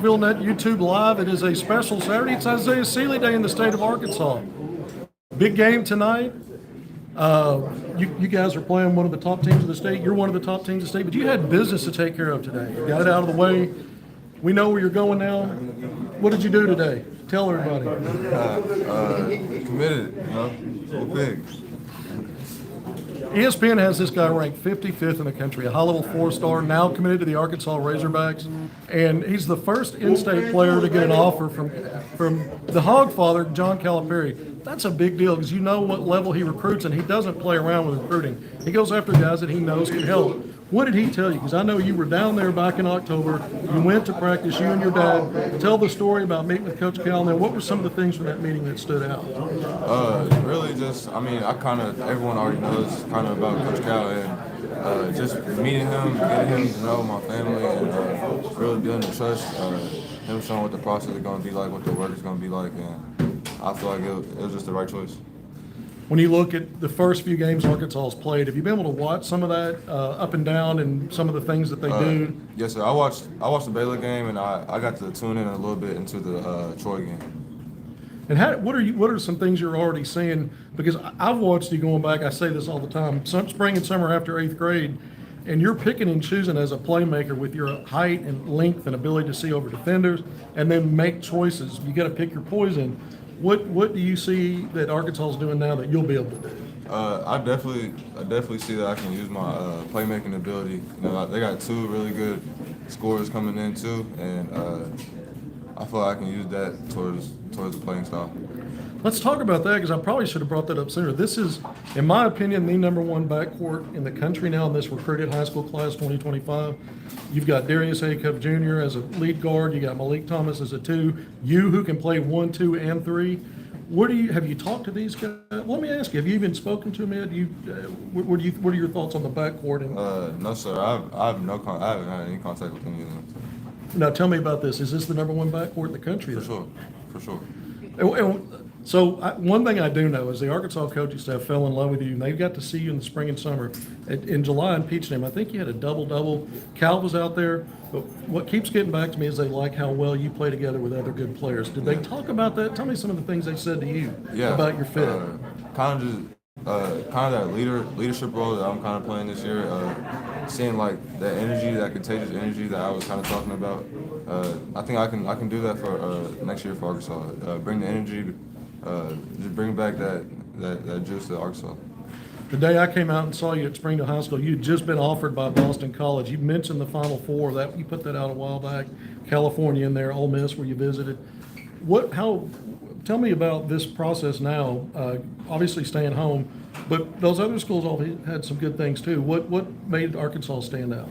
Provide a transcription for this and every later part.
HogvilleNET YouTube Live. It is a special Saturday. It's Isaiah Seeley Day in the state of Arkansas. Big game tonight. You guys are playing one of the top teams of the state. You're one of the top teams of the state, but you had business to take care of today. You got it out of the way. We know where you're going now. What did you do today? Tell everybody. Committed, Go Pigs. ESPN has this guy ranked 55th in the country, a high-level 4-star, now committed to the Arkansas Razorbacks, and he's the first in-state player to get an offer from the Hog father, John Calipari. That's a big deal because you know what level he recruits, and he doesn't play around with recruiting. He goes after guys that he knows can help. What did he tell you? Because I know you were down there back in October. You went to practice, you and your dad. Tell the story about meeting with Coach Cal, and then what were some of the things from that meeting that stood out? Really just, everyone already knows kind of about Coach Cal, and just meeting him, getting him to know my family, and really building the trust, him showing what the process is going to be like, what the work is going to be like, and I feel like it was just the right choice. When you look at the first few games Arkansas has played, have you been able to watch some of that up and down and some of the things that they do? Yes, sir. I watched the Baylor game, and I got to tune in a little bit into the Troy game. And what are some things you're already seeing? Because I've watched you going back. I say this all the time. Spring and summer after 8th grade, and you're picking and choosing as a playmaker with your height and length and ability to see over defenders, and then make choices. You got to pick your poison. What do you see that Arkansas is doing now that you'll be able to do? I definitely see that I can use my playmaking ability. They got two really good scorers coming in too, and I feel like I can use that towards the playing style. Let's talk about that because I probably should have brought that up sooner. This is, in my opinion, the #1 backcourt in the country now in this recruited high school class 2025. You've got Darius A. Cup Jr. as a lead guard. You got Malik Thomas as a 2. You who can play 1, 2, and 3. Have you talked to these guys? Let me ask you. Have you even spoken to them yet? What are your thoughts on the backcourt? No, sir. I haven't had any contact with any of them. Now tell me about this. Is this the #1 backcourt in the country? For sure. So one thing I do know is the Arkansas coaching staff fell in love with you, and they got to see you in the spring and summer. In July in Peach Jam, I think you had a double-double. Cal was out there, but what keeps getting back to me is they like how well you play together with other good players. Did they talk about that? Tell me some of the things they said to you about your fit. Kind of that leadership role that I'm kind of playing this year. Seeing like that energy, that contagious energy that I was kind of talking about. I think I can do that for next year for Arkansas. Bring the energy. Just bring back that juice to Arkansas. The day I came out and saw you at Springdale High School, you'd just been offered by Boston College. You mentioned the Final Four. That you put that out a while back. California in there, Ole Miss, where you visited. Tell me about this process now. Obviously staying home, but those other schools all had some good things too. What made Arkansas stand out?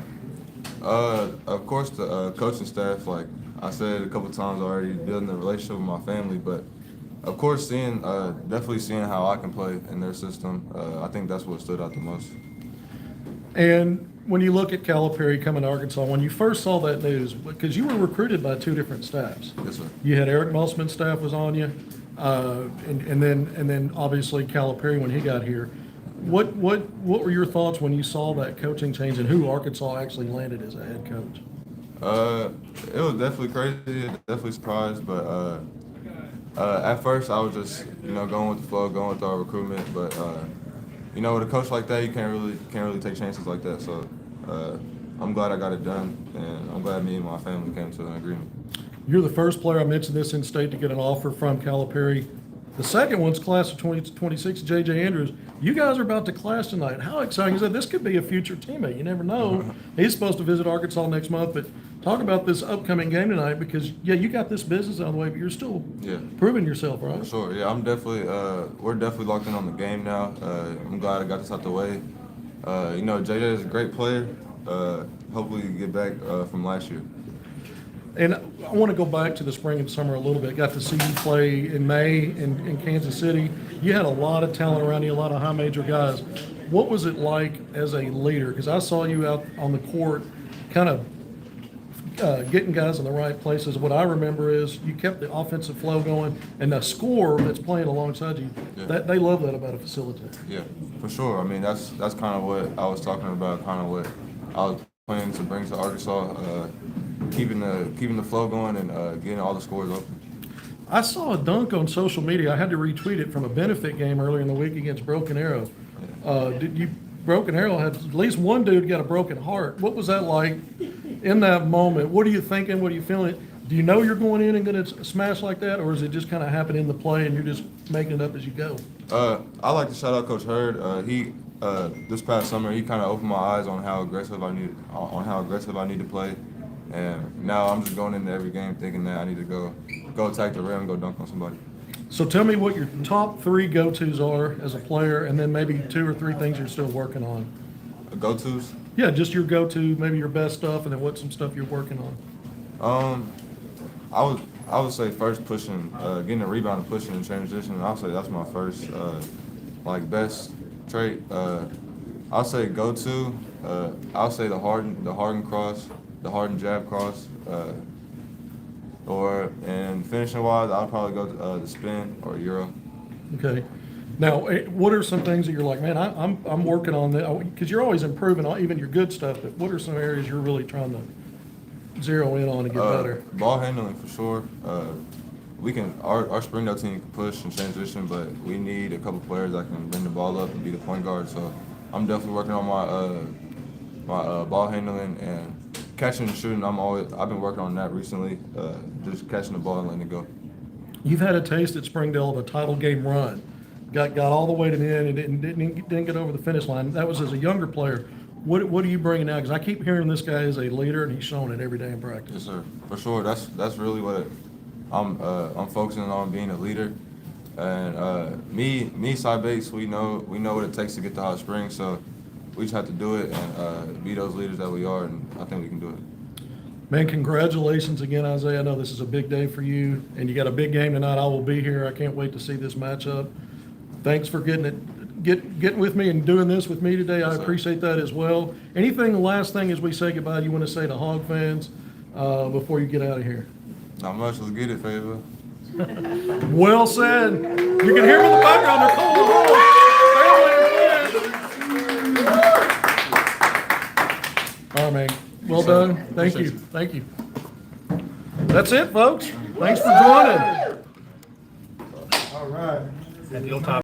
Of course, the coaching staff. Like I said a couple times already, building a relationship with my family, but. Of course, definitely seeing how I can play in their system, I think that's what stood out the most. And when you look at Calipari coming to Arkansas, when you first saw that news, because you were recruited by 2 different staffs. Yes, sir. You had Eric Mossman's staff was on you, and then obviously Calipari when he got here. What were your thoughts when you saw that coaching change and who Arkansas actually landed as a head coach? It was definitely crazy, definitely surprised, but. At first, I was just going with the flow, going with our recruitment. But with a coach like that, you can't really take chances like that. So I'm glad I got it done, and I'm glad me and my family came to an agreement. You're the first player, I mentioned this, in state to get an offer from Calipari. The second one's class of 2026, J.J. Andrews. You guys are about to clash tonight. How exciting is that? This could be a future teammate. You never know. He's supposed to visit Arkansas next month, but talk about this upcoming game tonight because, you got this business out of the way, but you're still proving yourself, right? For sure. Yeah, we're definitely locked in on the game now. I'm glad I got this out the way. JJ is a great player. Hopefully get back from last year. And I want to go back to the spring and summer a little bit. Got to see you play in May in Kansas City. You had a lot of talent around you, a lot of high major guys. What was it like as a leader? Because I saw you out on the court kind of getting guys in the right places. What I remember is you kept the offensive flow going, and the scorer that's playing alongside you, they love that about a facilitator. Yeah, for sure. I mean, that's kind of what I was talking about, kind of what I was planning to bring to Arkansas. keeping the flow going and getting all the scores open. I saw a dunk on social media. I had to retweet it from a benefit game earlier in the week against Broken Arrow. Broken Arrow had at least one dude got a broken heart. What was that like in that moment? What are you thinking? What are you feeling? Do you know you're going in and going to smash like that, or is it just kind of happen in the play and you're just making it up as you go? I like to shout out Coach Hurd. He this past summer he kind of opened my eyes on how aggressive I need to play, and now I'm just going into every game thinking that I need to go attack the rim and go dunk on somebody. So tell me what your top 3 go-tos are as a player, and then maybe 2 or 3 things you're still working on. Go-tos? Yeah, just your go-to, maybe your best stuff, and then what's some stuff you're working on. I would say first pushing, getting a rebound and pushing in transition. I'll say that's my first best trait. I'll say go-to. I'll say the Harden cross, the Harden jab cross. And finishing wise, I'll probably go the spin or Euro. Okay. Now, what are some things that you're like, man, I'm working on that, because you're always improving on even your good stuff, but what are some areas you're really trying to zero in on to get better? Ball handling for sure. Our Springdale team can push and transition, but we need a couple players that can bring the ball up and be the point guard. So I'm definitely working on my ball handling and catching and shooting. I've been working on that recently. Just catching the ball and letting it go. You've had a taste at Springdale of a title game run. Got all the way to the end and didn't get over the finish line. That was as a younger player. What are you bringing now? Because I keep hearing this guy is a leader, and he's showing it every day in practice. Yes, sir. For sure. That's really what I'm focusing on, being a leader. And me, Side Bates, we know what it takes to get to Hot Springs. So we just have to do it and be those leaders that we are, and I think we can do it. Man, congratulations again, Isaiah. I know this is a big day for you, and you got a big game tonight. I will be here. I can't wait to see this matchup. Thanks for getting with me and doing this with me today. Yes, I appreciate that as well. Anything, the last thing as we say goodbye, you want to say to Hog fans before you get out of here? Not much. Let's get it, Favor. Well said. You can hear them in the background. They're calling the Hogs. All right, man. Well done. Thank you. Thank you. That's it, folks. Thanks for joining. All right.